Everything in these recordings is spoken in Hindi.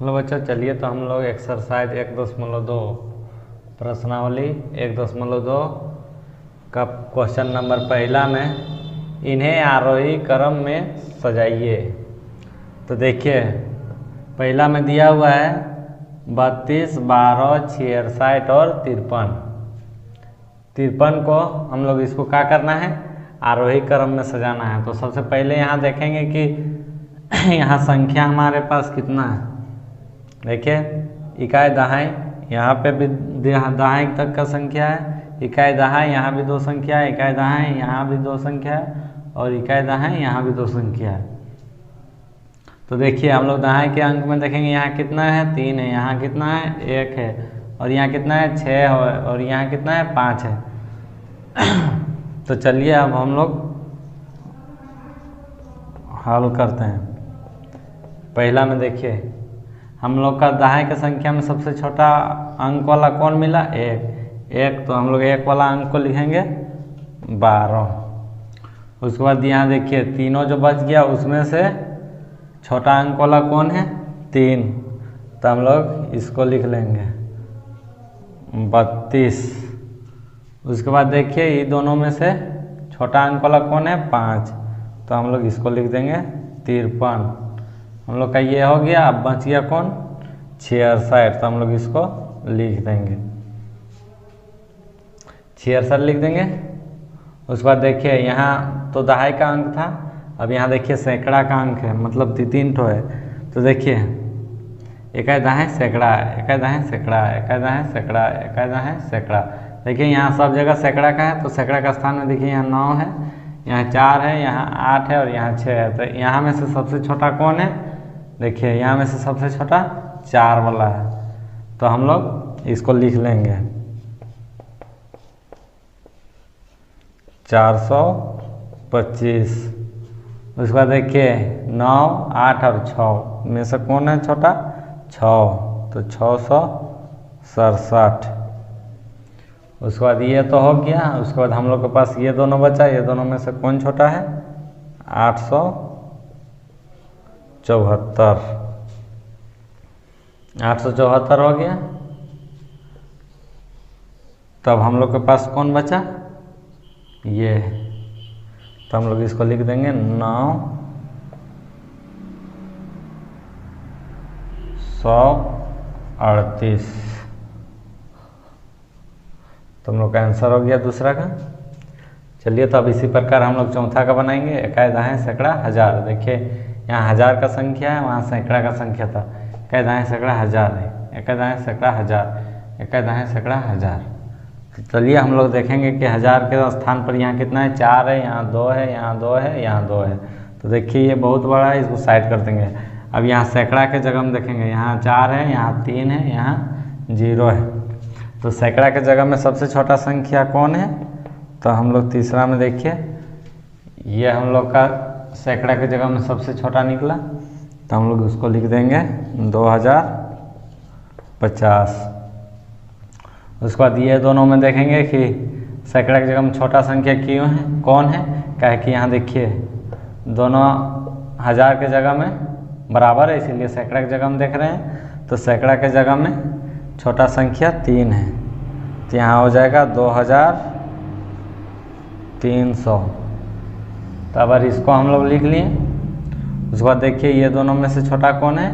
हेलो बच्चों, चलिए तो हम लोग एक्सरसाइज 1.2 प्रश्नावली 1.2 का क्वेश्चन नंबर पहला में इन्हें आरोही क्रम में सजाइए। तो देखिए पहला में दिया हुआ है 32, 12, 66 और 53। 53 को हम लोग इसको क्या करना है, आरोही क्रम में सजाना है। तो सबसे पहले यहाँ देखेंगे कि यहाँ संख्या हमारे पास कितना है। देखिए इकाई दहाई यहाँ पे भी दहाई तक का संख्या है, इकाई दहाई यहाँ भी 2 संख्या है, इकाई दहाई यहाँ भी 2 संख्या है और इकाई दहाई यहाँ भी 2 संख्या है। तो देखिए हम लोग दहाई के अंक में देखेंगे यहाँ कितना है, 3 है, यहाँ कितना है, 1 है, और यहाँ कितना है, 6 है, और यहाँ कितना है, 5 है। तो चलिए अब हम लोग हल करते हैं। पहला में देखिए हम लोग का दहाई की संख्या में सबसे छोटा अंक वाला कौन मिला, 1। तो हम लोग 1 वाला अंक को लिखेंगे 12। उसके बाद यहाँ देखिए तीनों जो बच गया उसमें से छोटा अंक वाला कौन है, 3। तो हम लोग इसको लिख लेंगे 32। उसके बाद देखिए ये दोनों में से छोटा अंक वाला कौन है, 5। तो हम लोग इसको लिख देंगे 53। हम लोग का ये हो गया। अब बच गया कौन, 66। तो हम लोग इसको लिख देंगे 66 लिख देंगे। उसके बाद देखिए यहाँ तो दहाई का अंक था, अब यहाँ देखिए सैकड़ा का अंक है, मतलब 3 ठो है। तो देखिए इकाई दहाई सैकड़ा, इकाई दहाई सैकड़ा, इकाई दहाई सैकड़ा, इकाई दहाई सैकड़ा। देखिए यहाँ सब जगह सैकड़ा का है, तो सैकड़ा का स्थान में देखिए यहाँ 9 है, यहाँ 4 है, यहाँ 8 है और यहाँ 6 है। तो यहाँ में से सबसे छोटा कौन है, देखिए यहाँ में से सबसे छोटा 4 वाला है। तो हम लोग इसको लिख लेंगे 425। उसके बाद देखिए 9, 8 और 6 में से कौन है छोटा, 6। तो 667। उसके बाद ये तो हो गया। उसके बाद हम लोग के पास ये दोनों बचा, ये दोनों में से कौन छोटा है, 874। 874 हो गया। तब हम लोग के पास कौन बचा, ये। तो हम लोग इसको लिख देंगे 938। तो हम लोग का आंसर हो गया दूसरा का। चलिए तो अब इसी प्रकार हम लोग चौथा का बनाएंगे। इकाई दहाई सैकड़ा हजार। देखिए यहाँ 1000 का संख्या है, वहाँ सैकड़ा का संख्या था। इकाई दहाई सैकड़ा 1000 है, इकाई दहाई सैकड़ा 1000, इकाई दहाई सैकड़ा 1000। तो चलिए हम लोग देखेंगे कि 1000 के स्थान पर यहाँ कितना है, 4 है, यहाँ 2 है, यहाँ 2 है, यहाँ 2 है। तो देखिए ये बहुत बड़ा है, इसको साइड कर देंगे। अब यहाँ सैकड़ा के जगह में देखेंगे, यहाँ 4 है, यहाँ 3 है, यहाँ 0 है। तो सैकड़ा के जगह में सबसे छोटा संख्या कौन है, तो हम लोग तीसरा में देखिए ये हम लोग का सैकड़ा के जगह में सबसे छोटा निकला। तो हम लोग उसको लिख देंगे 2050। उसके बाद ये दोनों में देखेंगे कि सैकड़ा की जगह में छोटा संख्या क्यों है, कौन है, क्या है कि यहाँ देखिए दोनों 1000 के जगह में बराबर है, इसीलिए सैकड़ा की जगह में देख रहे हैं। तो सैकड़ा के जगह में छोटा संख्या 3 है, तो यहाँ हो जाएगा 2300। तो अगर इसको हम लोग लिख लिए। उसके बाद देखिए ये दोनों में से छोटा कौन है,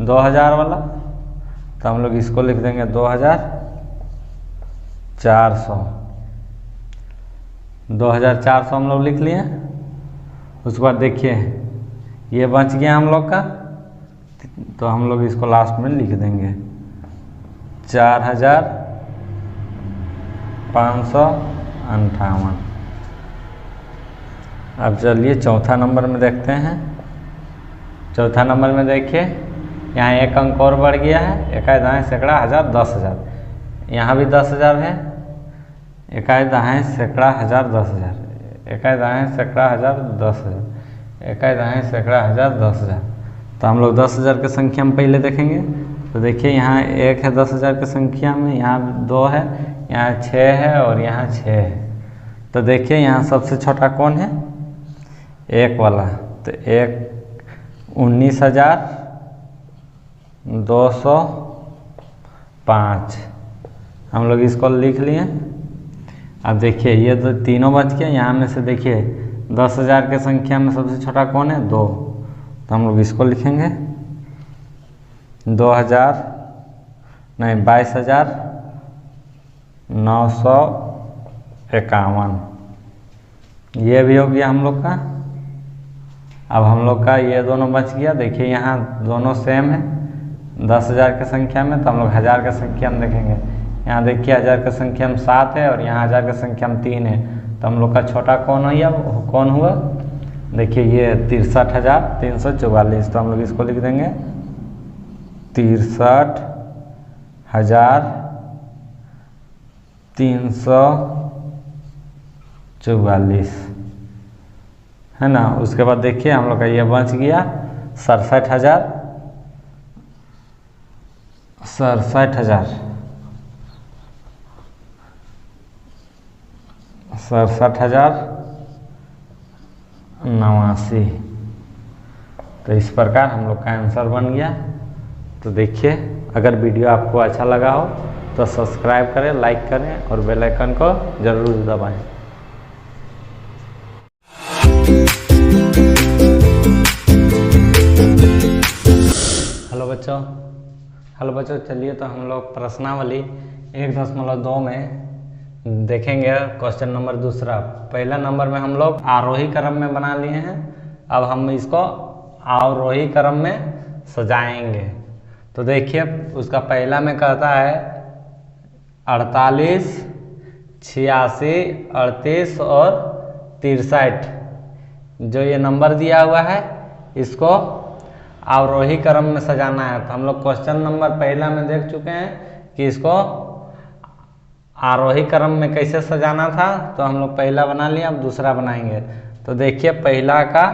2000 वाला। तो हम लोग इसको लिख देंगे 2400। 2400 हम लोग लिख लिए। उसके बाद देखिए ये बच गया हम लोग का, तो हम लोग इसको लास्ट में लिख देंगे 4558। अब चलिए चौथा नंबर में देखते हैं। चौथा नंबर में देखिए यहाँ एक अंक और बढ़ गया है। इकाई दहाई सैकड़ा 1000, 10,000। यहाँ भी 10,000 है। इकाई दहाई सैकड़ा 1000, 10,000, इकाई दहाई सैकड़ा 1000, 10,000, इकाई दहाई सैकड़ा 1000, 10,000। तो हम लोग 10,000 की संख्या में पहले देखेंगे। तो देखिए यहाँ 1 है 10,000 की संख्या में, यहाँ 2 है, यहाँ 6 है और यहाँ 6 है। तो देखिए यहाँ सबसे छोटा कौन है, 1 वाला। तो 19,000 205। हम लोग इसको लिख लिए। अब देखिए ये तो तीनों बच गए। यहाँ में से देखिए 10,000 के संख्या में सबसे छोटा कौन है? 2। तो हम लोग इसको लिखेंगे 22,951। ये भी हो गया हम लोग का। अब हम लोग का ये दोनों बच गया। देखिए यहाँ दोनों सेम है 10,000 की संख्या में, तो हम लोग 1000 की संख्या में देखेंगे। यहाँ देखिए 1000 की संख्या में 7 है और यहाँ 1000 की संख्या में 3 है, तो हम लोग का छोटा कौन हुआ? देखिए ये 63,344। तो हम लोग इसको लिख देंगे 63,344, है ना। उसके बाद देखिए हम लोग का ये बच गया 67,000। 67,089। तो इस प्रकार हम लोग का आंसर बन गया। तो देखिए अगर वीडियो आपको अच्छा लगा हो तो सब्सक्राइब करें, लाइक करें और बेल आइकन को ज़रूर दबाएं। हेलो बच्चों, चलिए तो हम लोग प्रश्नावली 1.2 में देखेंगे क्वेश्चन नंबर दूसरा। पहला नंबर में हम लोग आरोही क्रम में बना लिए हैं, अब हम इसको अवरोही क्रम में सजाएंगे। तो देखिए उसका पहला में कहता है 48, 86, 38 और 63। जो ये नंबर दिया हुआ है इसको अवरोही क्रम में सजाना है। तो हम लोग क्वेश्चन नंबर पहला में देख चुके हैं कि इसको आरोही क्रम में कैसे सजाना था, तो हम लोग पहला बना लिया। अब दूसरा बनाएंगे। तो देखिए पहला का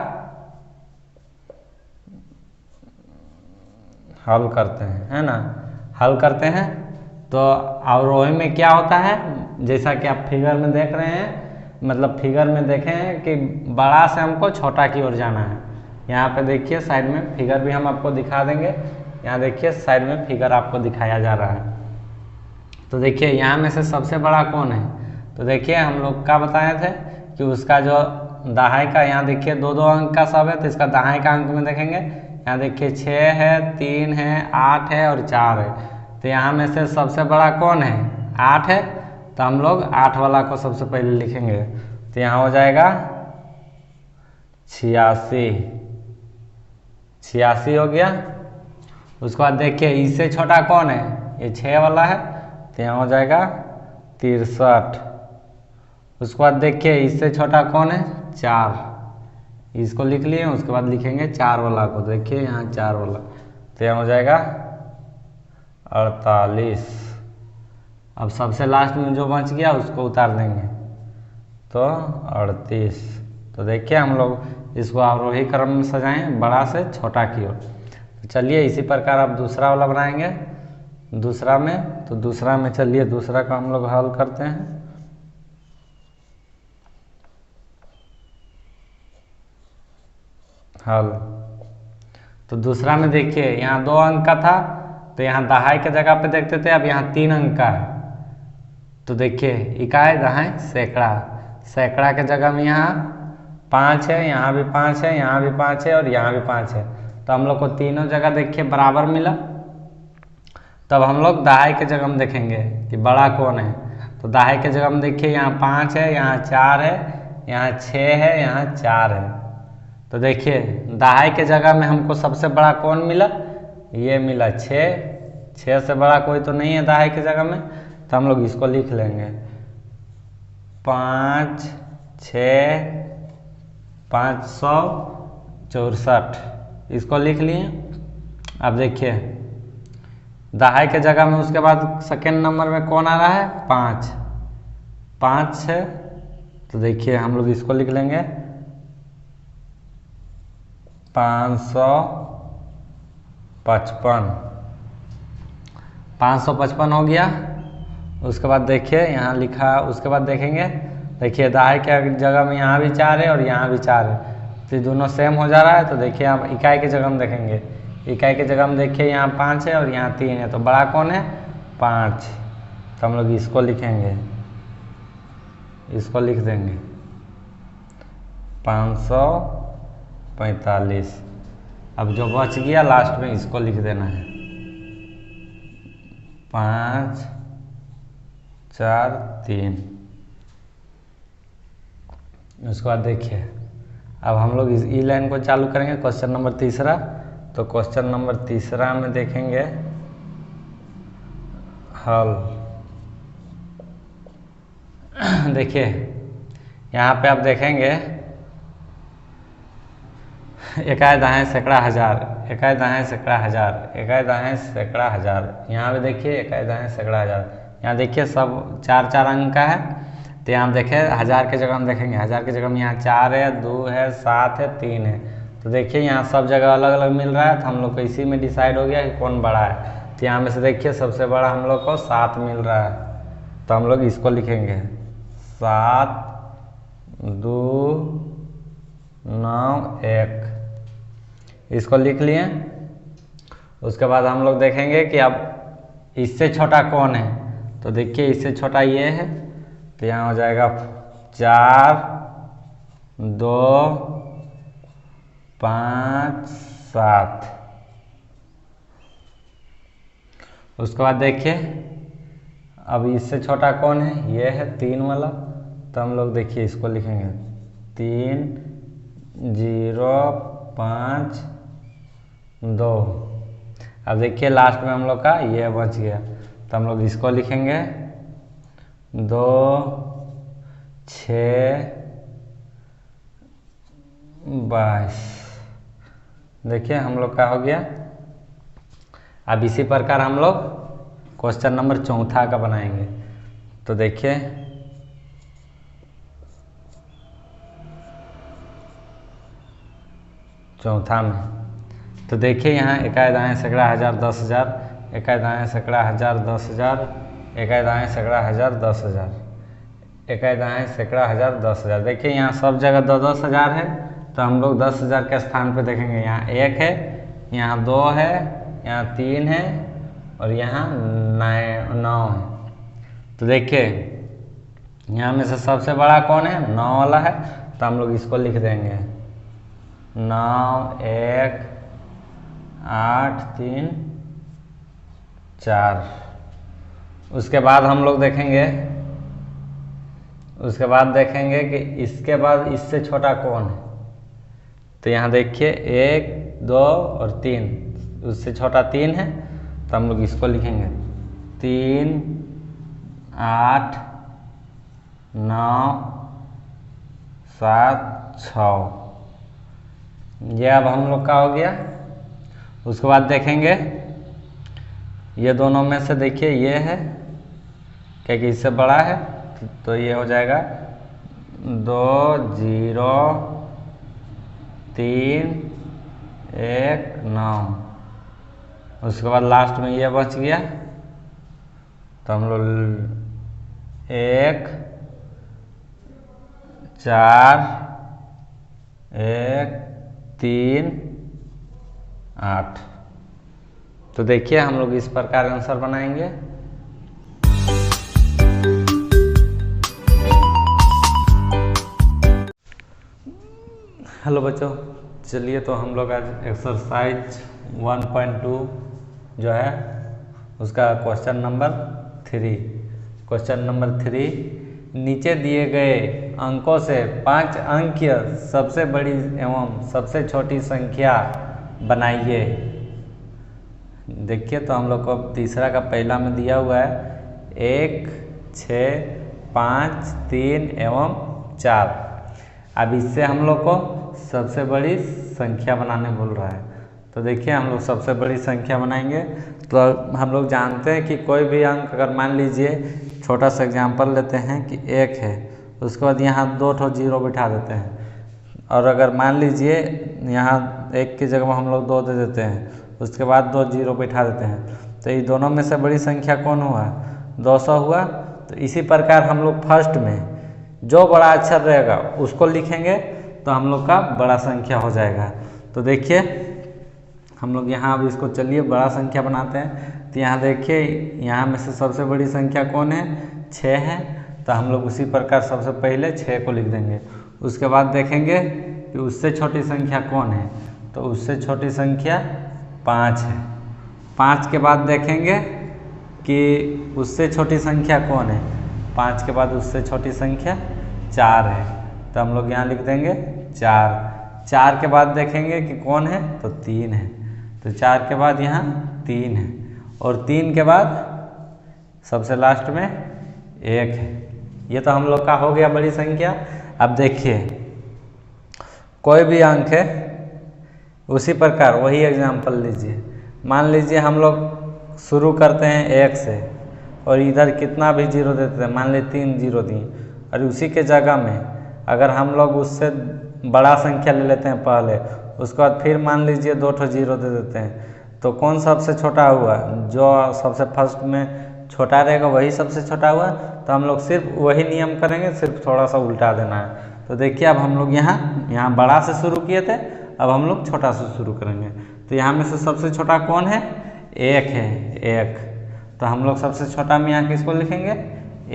हल करते हैं, है ना। हल करते हैं तो अवरोही में क्या होता है, जैसा कि आप फिगर में देख रहे हैं, मतलब फिगर में देखें कि बड़ा से हमको छोटा की ओर जाना है। यहाँ पे देखिए साइड में फिगर भी हम आपको दिखा देंगे। यहाँ देखिए साइड में फिगर आपको दिखाया जा रहा है। तो देखिए यहाँ में से सबसे बड़ा कौन है? तो देखिए हम लोग क्या बताए थे कि उसका जो दहाई का, यहाँ देखिए 2-2 अंक का सब है, तो इसका दहाई का अंक में देखेंगे। यहाँ देखिए 6 है, 3 है, 8 है और 4 है। तो यहाँ में से सबसे बड़ा कौन है? 8 है। तो हम लोग 8 वाला को सबसे पहले लिखेंगे। तो यहाँ हो जाएगा 86 हो गया। उसके बाद देखिए इससे छोटा कौन है? ये 6 वाला है, तो यहाँ हो जाएगा 63। उसके बाद देखिए इससे छोटा कौन है? 4। इसको लिख लिए। उसके बाद लिखेंगे 4 वाला को। देखिए यहाँ 4 वाला, तो यहाँ हो जाएगा 48। अब सबसे लास्ट में जो बच गया उसको उतार देंगे, तो 38। तो देखिए हम लोग इसको अवरोही क्रम में सजाएं, बड़ा से छोटा की ओर। तो चलिए इसी प्रकार अब दूसरा वाला बनाएंगे। दूसरा में चलिए दूसरा का हम लोग हल करते हैं। हल तो दूसरा में देखिए यहाँ 2 अंक का था, तो यहाँ दहाई के जगह पे देखते थे। अब यहाँ 3 अंक का है, तो देखिए इकाई, दहाई, सैकड़ा। सैकड़ा के जगह में यहाँ 5 है, यहाँ भी 5 है, यहाँ भी 5 है और यहाँ भी 5 है। तो हम लोग को तीनों जगह देखिए बराबर मिला। तब हम लोग दहाई के जगह में देखेंगे कि बड़ा कौन है। तो दहाई के जगह में देखिए यहाँ 5 है, यहाँ 4 है, यहाँ 6 है, यहाँ 4 है। तो देखिए दहाई के जगह में हमको सबसे बड़ा कौन मिला? ये मिला 6। 6 से बड़ा कोई तो नहीं है दहाई की जगह में, तो हम लोग इसको लिख लेंगे 5, 6, 564। इसको लिख लिए। अब देखिए दहाई के जगह में उसके बाद सेकेंड नंबर में कौन आ रहा है? 5 है। तो देखिए हम लोग इसको लिख लेंगे 555 हो गया। उसके बाद देखिए यहाँ लिखा, उसके बाद देखेंगे, देखिए दहाई के जगह में यहाँ भी 4 है और यहाँ भी 4 है, तो दोनों सेम हो जा रहा है। तो देखिए आप इकाई के जगह में देखेंगे, इकाई की जगह हम देखिए यहाँ 5 है और यहाँ 3 है, तो बड़ा कौन है? 5। तो हम लोग इसको लिखेंगे, इसको लिख देंगे 545। अब जो बच गया लास्ट में इसको लिख देना है 5 4 3। उसके बाद देखिए अब हम लोग इस ई लाइन को चालू करेंगे। क्वेश्चन नंबर तीसरा, तो क्वेश्चन नंबर तीसरा में देखेंगे हल। देखिए यहाँ पे आप देखेंगे इकाई दहाई सैकड़ा हज़ार, इकाई दहाई सैकड़ा हज़ार, इकाई दहाई सैकड़ा हज़ार। यहाँ पे देखिए इकाई दहाई सैकड़ा हज़ार। यहाँ देखिए सब 4 अंक का है, तो यहाँ देखें हज़ार के जगह हम देखेंगे, हज़ार की जगह में यहाँ 4 है, 2 है, 7 है, 3 है। तो देखिए यहाँ सब जगह अलग अलग मिल रहा है, तो हम लोग को इसी में डिसाइड हो गया कि कौन बड़ा है। तो यहाँ में से देखिए सबसे बड़ा हम लोग को 7 मिल रहा है, तो हम लोग इसको लिखेंगे 7 2 9 1। इसको लिख लिए। उसके बाद हम लोग देखेंगे कि अब इससे छोटा कौन है, तो देखिए इससे छोटा ये है, तो यहाँ हो जाएगा 4 2 5 7। उसके बाद देखिए अब इससे छोटा कौन है, ये है 3 वाला, तो हम लोग देखिए इसको लिखेंगे 3 0 5 2। अब देखिए लास्ट में हम लोग का ये बच गया, तो हम लोग इसको लिखेंगे 2 6 22। देखिए हम लोग का हो गया। अब इसी प्रकार हम लोग क्वेश्चन नंबर चौथा का बनाएंगे। तो देखिए चौथा में, तो देखिए यहाँ इकाई दहाई सैकड़ा हज़ार 10,000, इकाई दहाई सैकड़ा हज़ार 10,000, इकाई दहाई सैकड़ा हज़ार 10,000, इकाई दहाई सैकड़ा हज़ार 10,000। देखिए यहाँ सब जगह 10,000 है, तो हम लोग 10,000 के स्थान पे देखेंगे यहाँ 1 है, यहाँ 2 है, यहाँ 3 है और यहाँ 9 है। तो देखिए यहाँ में से सबसे बड़ा कौन है? 9 वाला है, तो हम लोग इसको लिख देंगे 9 1 8 3 4। उसके बाद हम लोग देखेंगे, उसके बाद देखेंगे कि इसके बाद इससे छोटा कौन है। तो यहाँ देखिए 1 2 और 3, उससे छोटा 3 है, तो हम लोग इसको लिखेंगे 3 8 9 7 6। ये अब हम लोग का हो गया। उसके बाद देखेंगे ये दोनों में से देखिए ये है क्योंकि इससे बड़ा है, तो ये हो जाएगा 2 0 3 1 9। उसके बाद लास्ट में ये बच गया, तो हम लोग 1 4 1 3 8। तो देखिए हम लोग इस प्रकार आंसर बनाएंगे। हेलो बच्चों, चलिए तो हम लोग आज एक्सरसाइज 1.2 जो है उसका क्वेश्चन नंबर 3 नीचे दिए गए अंकों से 5 अंकीय सबसे बड़ी एवं सबसे छोटी संख्या बनाइए। देखिए तो हम लोग को तीसरा का पहला में दिया हुआ है 1 6 5 3 एवं 4। अब इससे हम लोग को सबसे बड़ी संख्या बनाने बोल रहा है। तो देखिए हम लोग सबसे बड़ी संख्या बनाएंगे। तो हम लोग जानते हैं कि कोई भी अंक अगर मान लीजिए छोटा सा एग्जांपल लेते हैं कि 1 है, उसके बाद यहाँ 2 ठो 0 बिठा देते हैं, और अगर मान लीजिए यहाँ 1 की जगह हम लोग 2 दे देते हैं, उसके बाद 2 0 बिठा देते हैं, तो ये दोनों में से बड़ी संख्या कौन हुआ? 200 हुआ। तो इसी प्रकार हम लोग फर्स्ट में जो बड़ा अक्षर रहेगा उसको लिखेंगे, तो हम लोग का बड़ा संख्या हो जाएगा। तो देखिए हम लोग यहाँ अब इसको चलिए बड़ा संख्या बनाते हैं। तो यहाँ देखिए, यहाँ में से सबसे बड़ी संख्या कौन है? 6 है। तो हम लोग उसी प्रकार सबसे पहले 6 को लिख देंगे। उसके बाद देखेंगे कि उससे छोटी संख्या कौन है, तो उससे छोटी संख्या 5 है। 5 के बाद देखेंगे कि उससे छोटी संख्या कौन है, 5 के बाद उससे छोटी संख्या 4 है। तो हम लोग यहाँ लिख देंगे 4। 4 के बाद देखेंगे कि कौन है, तो 3 है। तो 4 के बाद यहाँ 3 है, और 3 के बाद सबसे लास्ट में 1 है। ये तो हम लोग का हो गया बड़ी संख्या। अब देखिए, कोई भी अंक है, उसी प्रकार वही एग्जाम्पल लीजिए। मान लीजिए हम लोग शुरू करते हैं 1 से, और इधर कितना भी जीरो देते हैं, मान लीजिए 3 जीरो दिए, और उसी के जगह में अगर हम लोग उससे बड़ा संख्या ले लेते हैं पहले, उसके बाद फिर मान लीजिए 2 ठो जीरो दे देते हैं, तो कौन सबसे छोटा हुआ? जो सबसे फर्स्ट में छोटा रहेगा वही सबसे छोटा हुआ। तो हम लोग सिर्फ वही नियम करेंगे, सिर्फ थोड़ा सा उल्टा देना है। तो देखिए, अब हम लोग यहाँ बड़ा से शुरू किए थे, अब हम लोग छोटा से शुरू करेंगे। तो यहाँ में से सबसे छोटा कौन है? 1 है, 1। तो हम लोग सबसे छोटा में यहाँ किसको लिखेंगे?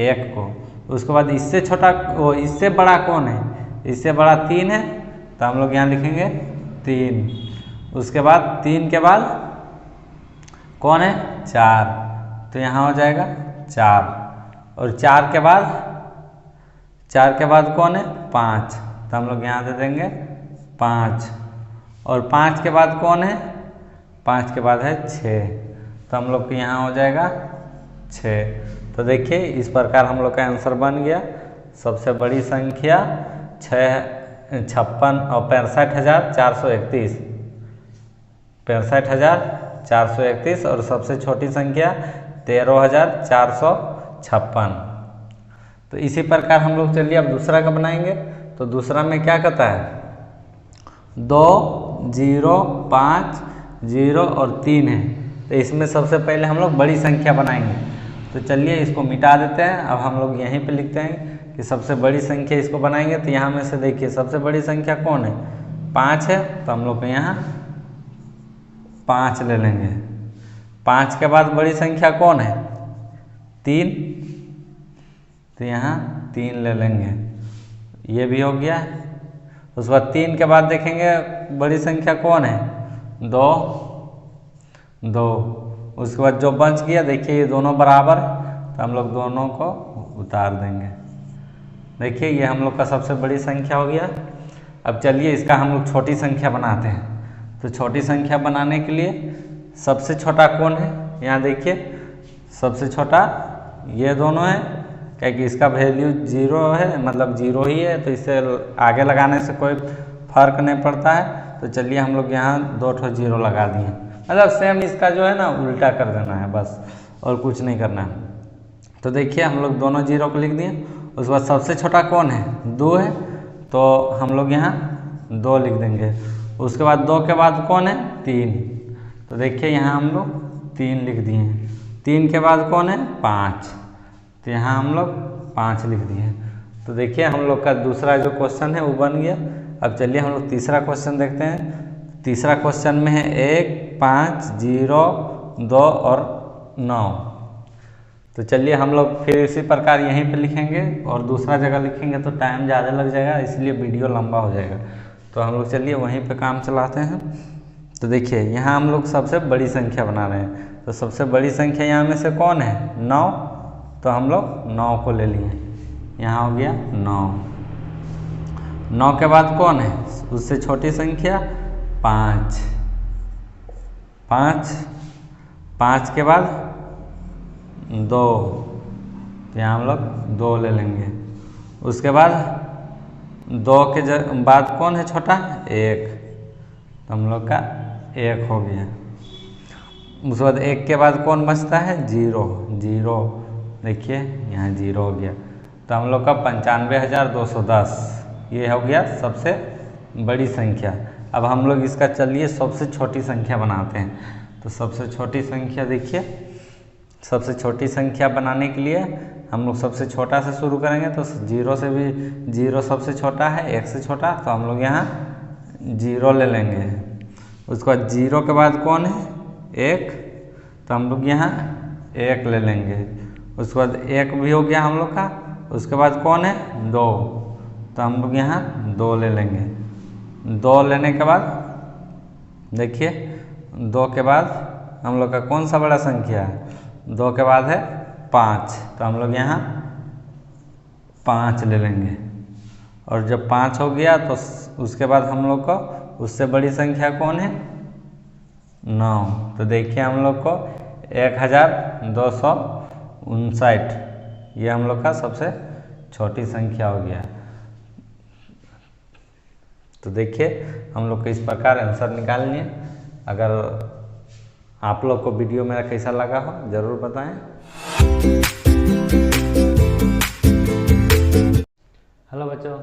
1 को। उसके बाद इससे छोटा, इससे बड़ा कौन है? इससे बड़ा 3 है, तो हम लोग यहाँ लिखेंगे 3। उसके बाद 3 के बाद कौन है? 4। तो यहाँ हो जाएगा 4। और 4 के बाद कौन है? 5। तो हम लोग यहाँ दे देंगे 5। और 5 के बाद कौन है? 5 के बाद है 6। तो हम लोग के यहाँ हो जाएगा 6। तो देखिए, इस प्रकार हम लोग का आंसर बन गया। सबसे बड़ी संख्या 56 और 65,431, 65,431, और सबसे छोटी संख्या 13,456। तो इसी प्रकार हम लोग चलिए अब दूसरा का बनाएंगे। तो दूसरा में क्या कहता है? 2, 0, 5, 0 और 3 है। तो इसमें सबसे पहले हम लोग बड़ी संख्या बनाएंगे। तो चलिए इसको मिटा देते हैं। अब हम लोग यहीं पे लिखते हैं कि सबसे बड़ी संख्या इसको बनाएंगे। तो यहाँ में से देखिए, सबसे बड़ी संख्या कौन है? 5 है। तो हम लोग यहाँ 5 ले लेंगे। 5 के बाद बड़ी संख्या कौन है? 3। तो यहाँ 3 ले लेंगे, ये भी हो गया। उसके बाद 3 के बाद देखेंगे बड़ी संख्या कौन है? 2। उसके बाद जो बच गया, देखिए ये दोनों बराबर, तो हम लोग दोनों को उतार देंगे। देखिए, ये हम लोग का सबसे बड़ी संख्या हो गया। अब चलिए इसका हम लोग छोटी संख्या बनाते हैं। तो छोटी संख्या बनाने के लिए सबसे छोटा कौन है? यहाँ देखिए, सबसे छोटा ये दोनों है, क्योंकि इसका वैल्यू 0 है, मतलब 0 ही है, तो इससे आगे लगाने से कोई फर्क नहीं पड़ता है। तो चलिए हम लोग यहाँ 2 ठो 0 लगा दिए, मतलब सेम इसका जो है ना उल्टा कर देना है बस, और कुछ नहीं करना है। तो देखिए, हम लोग दोनों 0 को लिख दिए। उसके बाद सबसे छोटा कौन है? 2 है, तो हम लोग यहाँ 2 लिख देंगे। उसके बाद 2 के बाद कौन है? 3। तो देखिए यहाँ हम लोग 3 लिख दिए। 3 के बाद कौन है? 5। तो यहाँ हम लोग 5 लिख दिए। तो देखिए, हम लोग का दूसरा जो क्वेश्चन है वो बन गया। अब चलिए हम लोग तीसरा क्वेश्चन देखते हैं। तीसरा क्वेश्चन में है 1, 5, 0, 2 और 9। तो चलिए हम लोग फिर इसी प्रकार यहीं पे लिखेंगे, और दूसरा जगह लिखेंगे तो टाइम ज़्यादा लग जाएगा, इसलिए वीडियो लंबा हो जाएगा। तो हम लोग चलिए वहीं पे काम चलाते हैं। तो देखिए, यहाँ हम लोग सबसे बड़ी संख्या बना रहे हैं। तो सबसे बड़ी संख्या यहाँ में से कौन है? 9। तो हम लोग 9 को ले लिए। यहाँ हो गया 9। 9 के बाद कौन है? उससे छोटी संख्या 5। 5 के बाद 2। तो यहाँ हम लोग 2 ले लेंगे। उसके बाद 2 के बाद कौन है छोटा? 1। तो हम लोग का 1 हो गया। उसके बाद 1 के बाद कौन बचता है? 0। देखिए यहाँ 0 हो गया। तो हम लोग का 95,210 ये हो गया सबसे बड़ी संख्या। अब हम लोग इसका चलिए सबसे छोटी संख्या बनाते हैं। तो सबसे छोटी संख्या देखिए, सबसे छोटी संख्या बनाने के लिए हम लोग सबसे छोटा से शुरू करेंगे। तो 0 से भी 0 सबसे छोटा है, 1 से छोटा, तो हम लोग यहाँ 0 ले लेंगे। उसके बाद 0 के बाद कौन है 1, तो हम लोग यहाँ 1 ले लेंगे। उसके बाद 1 भी हो गया हम लोग का। उसके बाद कौन है 2, तो हम लोग यहाँ 2 ले लेंगे। 2 लेने के बाद देखिए 2 के बाद हम लोग का कौन सा बड़ा संख्या है, 2 के बाद है 5, तो हम लोग यहाँ 5 ले लेंगे। और जब 5 हो गया तो उसके बाद हम लोग को उससे बड़ी संख्या कौन है 9, तो देखिए हम लोग को 1259, ये हम लोग का सबसे छोटी संख्या हो गया। तो देखिए हम लोग को इस प्रकार आंसर निकालनी है। अगर आप लोग को वीडियो मेरा कैसा लगा हो ज़रूर बताएं। हेलो बच्चों,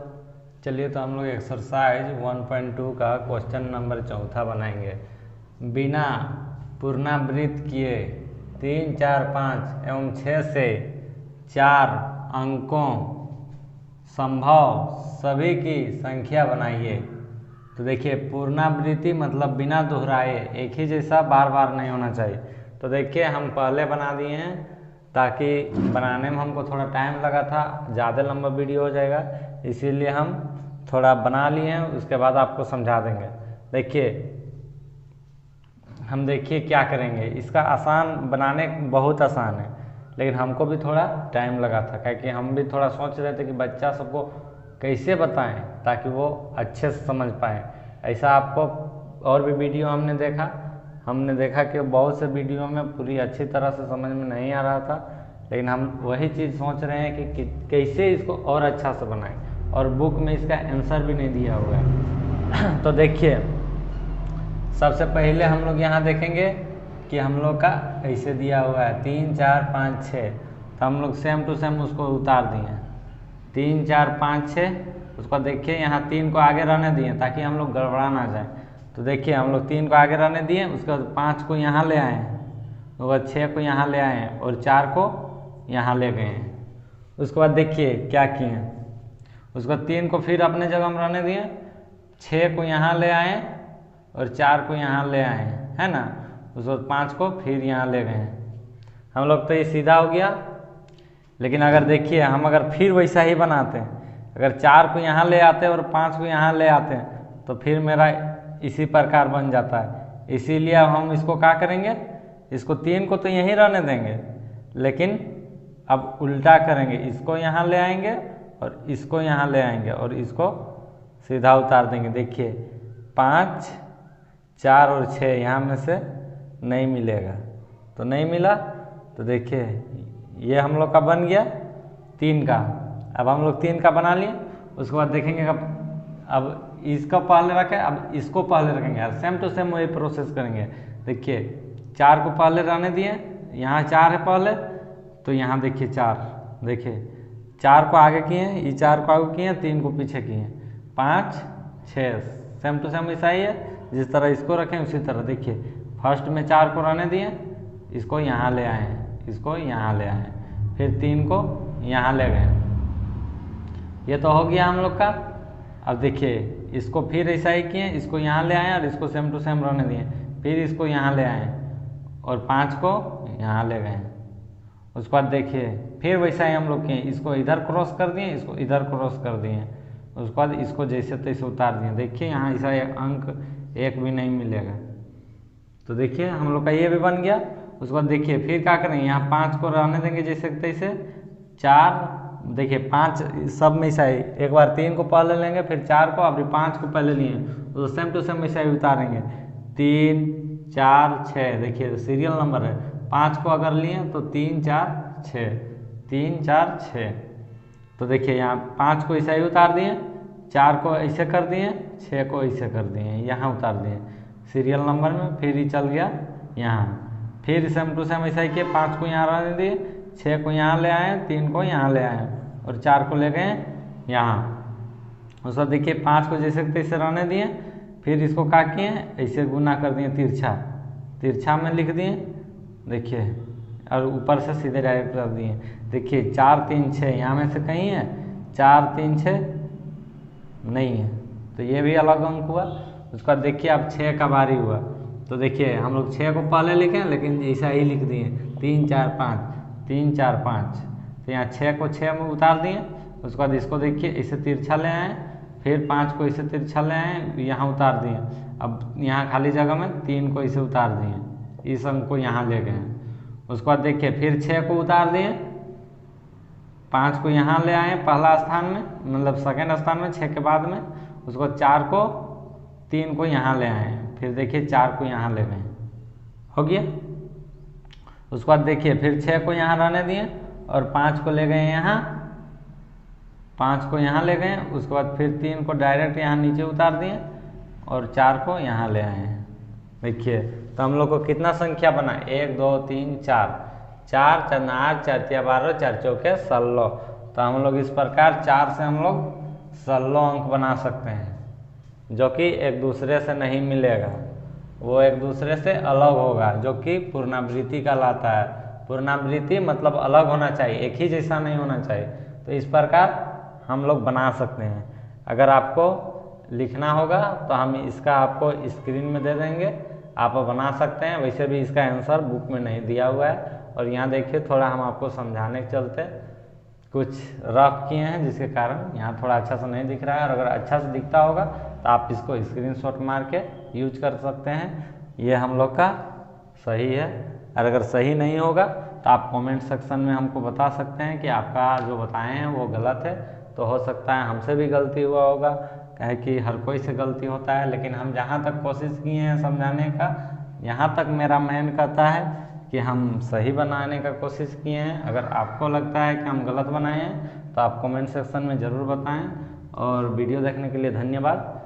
चलिए तो हम लोग एक्सरसाइज 1.2 का क्वेश्चन नंबर 4 बनाएंगे। बिना पुनरावृत्त किए 3, 4, 5 एवं 6 से 4 अंकों संभव सभी की संख्या बनाइए। तो देखिए पुनरावृत्ति मतलब बिना दोहराए, एक ही जैसा बार बार नहीं होना चाहिए। तो देखिए हम पहले बना दिए हैं ताकि बनाने में हमको थोड़ा टाइम लगा था, ज़्यादा लंबा वीडियो हो जाएगा, इसीलिए हम थोड़ा बना लिए हैं, उसके बाद आपको समझा देंगे। देखिए हम देखिए क्या करेंगे। इसका आसान बनाने बहुत आसान है, लेकिन हमको भी थोड़ा टाइम लगा था, क्योंकि हम भी थोड़ा सोच रहे थे कि बच्चा सबको कैसे बताएं ताकि वो अच्छे से समझ पाएँ। ऐसा आपको और भी वीडियो हमने देखा कि बहुत से वीडियो में पूरी अच्छी तरह से समझ में नहीं आ रहा था, लेकिन हम वही चीज़ सोच रहे हैं कि कैसे इसको और अच्छा से बनाएं, और बुक में इसका आंसर भी नहीं दिया हुआ है। तो देखिए सबसे पहले हम लोग यहाँ देखेंगे कि हम लोग का ऐसे दिया हुआ है 3, 4, 5, 6, तो हम लोग सेम टू सेम उसको उतार दिए 3, 4, 5, 6। उसको देखिए यहाँ 3 को आगे रहने दिए ताकि हम लोग गड़बड़ा ना जाए। तो देखिए हम लोग 3 को आगे रहने दिए, उसके बाद 5 को यहाँ ले आए, उसके बाद 6 को यहाँ ले आए और 4 को यहाँ ले गए हैं। उसके बाद देखिए क्या किए, उसके बाद 3 को फिर अपने जगह में रहने दिए, 6 को यहाँ ले आए और 4 को यहाँ ले आए, है ना। उसके बाद 5 को फिर यहाँ ले गए हम लोग। तो ये सीधा हो गया। लेकिन अगर देखिए हम अगर फिर वैसा ही बनाते हैं, अगर 4 को यहाँ ले आते और 5 को यहाँ ले आते हैं, तो फिर मेरा इसी प्रकार बन जाता है। इसीलिए अब हम इसको क्या करेंगे, इसको 3 को तो यहीं रहने देंगे, लेकिन अब उल्टा करेंगे, इसको यहाँ ले आएंगे और इसको यहाँ ले आएंगे और इसको सीधा उतार देंगे। देखिए 5, 4 और 6 यहाँ में से नहीं मिलेगा, तो नहीं मिला। तो देखिए ये हम लोग का बन गया 3 का। अब हम लोग 3 का बना लिए। उसके बाद देखेंगे अब इसका पहले रखें, अब इसको पहले रखेंगे, सेम टू सेम वही प्रोसेस करेंगे। देखिए 4 को पहले रहने दिए, यहाँ 4 है पहले, तो यहाँ देखिए 4, देखिए 4 को आगे किए, ये 4 को आगे किए, 3 को पीछे किए, 5, 6 सेम टू सेम ऐसा ही है। जिस तरह इसको रखें उसी तरह देखिए फर्स्ट में 4 को रहने दिए, इसको यहाँ ले आए, इसको यहाँ ले आए, फिर 3 को यहाँ ले गए। ये तो हो गया हम लोग का। अब देखिए इसको फिर ऐसा ही किए, इसको यहाँ ले आए और इसको सेम टू सेम रहने दिए, फिर इसको यहाँ ले आए और 5 को यहाँ ले गए। उसके बाद देखिए फिर वैसा ही हम लोग किए, इसको इधर क्रॉस कर दिए, इसको इधर क्रॉस कर दिए, उसके बाद इसको जैसे तैसे उतार दिए। देखिए यहाँ ऐसा अंक एक भी नहीं मिलेगा। तो देखिए हम लोग का ये भी बन गया। उसके बाद देखिए फिर क्या करेंगे, यहाँ 5 को रहने देंगे जैसे तैसे, 4 देखिए 5 सब में ऐसा ही, एक बार 3 को पहले लेंगे, फिर 4 को, अभी 5 को पहले लिए, तो सेम टू सेम ऐसा ही उतारेंगे। 3, 4, 6 देखिए सीरियल नंबर है, 5 को अगर लिए तो 3, 4, 6, 3, 4, 6। तो देखिए यहाँ 5 को ऐसा ही उतार दिए, 4 को ऐसे कर दिए, 6 को ऐसे कर दिए, यहाँ उतार दिए सीरियल नंबर में। फिर ही चल गया यहाँ, फिर सेम टू सेम ऐसा ही किए, 5 को यहाँ रहने दिए, 6 को यहाँ ले आए, 3 को यहाँ ले आए और 4 को ले गए यहाँ। उसका देखिए 5 को जैसे तैसे रहने दिए, फिर इसको क्या किए, ऐसे गुना कर दिए, तिरछा में लिख दिए देखिए, और ऊपर से सीधे डायरेक्ट कर दिए। देखिए 4, 3, 6 यहाँ में से कहीं है, 4, 3, 6 नहीं है, तो ये भी अलग अंक हुआ। उसके बाद देखिए अब 6 का बारी हुआ, तो देखिए हम लोग 6 को पहले लिखें लेकिन ऐसा ही लिख दिए 3 4 5 3 4 5, तो यहाँ 6 को 6 में उतार दिए। उसके बाद इसको देखिए इसे तिरछा ले आए, फिर 5 को इसे तिरछा ले आए, यहाँ उतार दिए। अब यहाँ खाली जगह में 3 को इसे उतार दिए, इस अंक को यहाँ ले गए। उसके बाद देखिए फिर 6 को उतार दिए, 5 को यहाँ ले आए पहला स्थान में, मतलब सेकंड स्थान में 6 के बाद में। उसको 4 को 3 को यहाँ ले आए, फिर देखिए 4 को यहाँ ले गए, हो गया। उसके बाद देखिए फिर 6 को यहाँ रहने दिए और 5 को ले गए यहाँ, 5 को यहाँ ले गए। उसके बाद फिर 3 को डायरेक्ट यहाँ नीचे उतार दिए और 4 को यहाँ ले आए। देखिए तो हम लोग को कितना संख्या बना, 1 2 3 4, 4 4 8 4 4 12 4 चौके 16। तो हम लोग इस प्रकार 4 से हम लोग 16 अंक बना सकते हैं, जो कि एक दूसरे से नहीं मिलेगा, वो एक दूसरे से अलग होगा, जो कि पुनरावृत्ति कहलाता है। पुनरावृत्ति मतलब अलग होना चाहिए, एक ही जैसा नहीं होना चाहिए। तो इस प्रकार हम लोग बना सकते हैं। अगर आपको लिखना होगा तो हम इसका आपको स्क्रीन में दे देंगे, आप बना सकते हैं। वैसे भी इसका आंसर बुक में नहीं दिया हुआ है। और यहाँ देखिए थोड़ा हम आपको समझाने के चलते कुछ रफ किए हैं, जिसके कारण यहाँ थोड़ा अच्छा से नहीं दिख रहा है। और अगर अच्छा से दिखता होगा तो आप इसको स्क्रीनशॉट मार के यूज कर सकते हैं, ये हम लोग का सही है। और अगर सही नहीं होगा तो आप कमेंट सेक्शन में हमको बता सकते हैं कि आपका जो बताए हैं वो गलत है। तो हो सकता है हमसे भी गलती हुआ होगा, कहे कि हर कोई से गलती होता है, लेकिन हम जहाँ तक कोशिश किए हैं समझाने का, यहाँ तक मेरा मैन कहता है कि हम सही बनाने का कोशिश किए हैं। अगर आपको लगता है कि हम गलत बनाए हैं तो आप कमेंट सेक्शन में ज़रूर बताएं। और वीडियो देखने के लिए धन्यवाद।